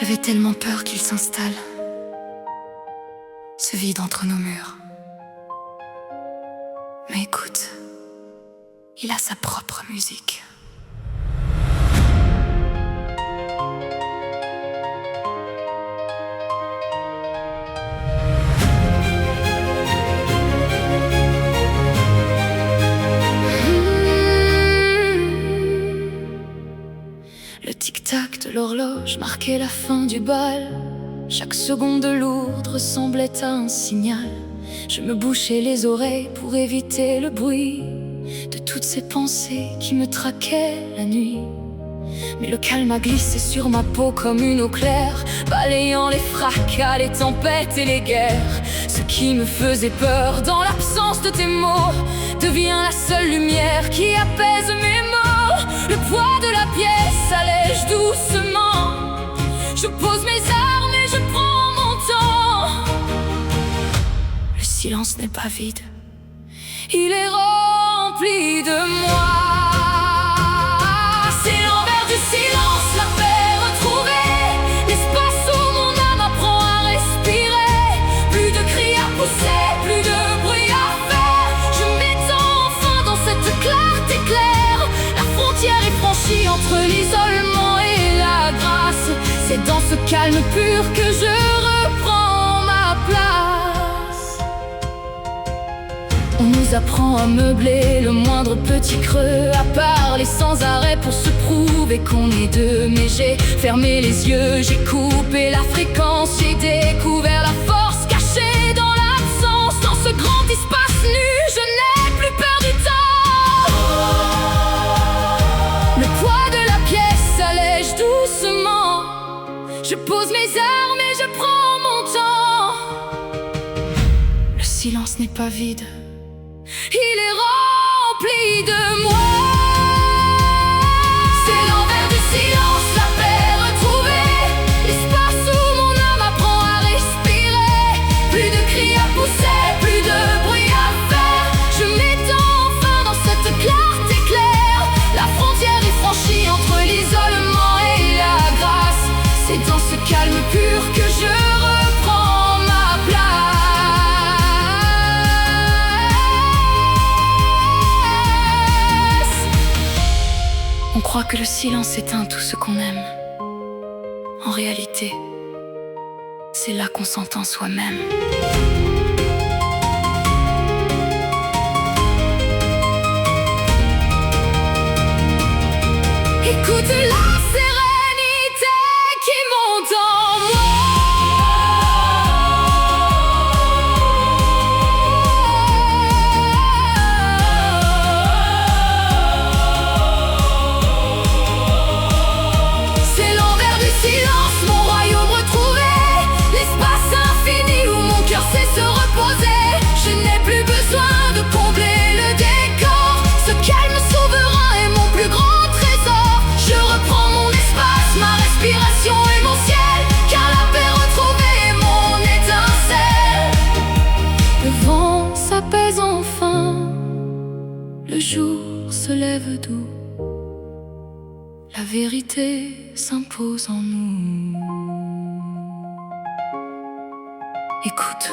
J'avais tellement peur qu'il s'installe, ce vide entre nos murs. Mais écoute, il a sa propre musique. Le tic-tac de l'horloge marquait la fin du bal. Chaque seconde lourde ressemblait à un signal. Je me bouchais les oreilles pour éviter le bruit de toutes ces pensées qui me traquaient la nuit. Mais le calme a glissé sur ma peau comme une eau claire, balayant les fracas, les tempêtes et les guerres. Ce qui me faisait peur dans l'absence de tes mots devient la seule lumière qui apaise mes maux. Le poids de la pièce s'allège doucement. Je pose mes armes et je prends mon temps. Le silence n'est pas vide, il est rempli de moi. C'est l'envers du silence, la paix retrouvée, l'espace où mon âme apprend à respirer. Plus de cris à pousser, plus de bruit à faire. Je m'étends enfin dans cette clarté claire. La frontière est franchie entre l'isolement et la grâce. C'est dans ce calme pur que je reprends ma place. On nous apprend à meubler le moindre petit creux, à parler sans arrêt pour se prouver qu'on est deux. Mais j'ai fermé les yeux, j'ai coupé la fréquence, j'ai découvert la force cachée dans l'absence. Dans ce grand espace nu, je n'ai plus peur du temps. Le poids de la pièce s'allège doucement. Je pose mes armes et je prends mon temps. Le silence n'est pas vide, il est rempli de moi. C'est l'envers du silence, la paix retrouvée, l'espace où mon âme apprend à respirer. Plus de cris à pousser, plus de bruit à faire. Je m'étends enfin dans cette clarté claire. La frontière est franchie entre l'isolement et la grâce. C'est dans ce calme pur que je reprends ma place. On croit que le silence éteint tout ce qu'on aime. En réalité, c'est là qu'on s'entend soi-même. Écoute la sérénité qui monte en moi. C'est l'envers du silence, mon royaume retrouvé, l'espace infini où mon cœur sait se reposer. Je n'ai plus besoin de combler le décor. Ce calme souverain est mon plus grand trésor. Je reprends mon espace, ma respiration et mon ciel, car la paix retrouvée est mon étincelle. Le vent s'apaise enfin, le jour se lève doux. La vérité s'impose en nous. Écoute.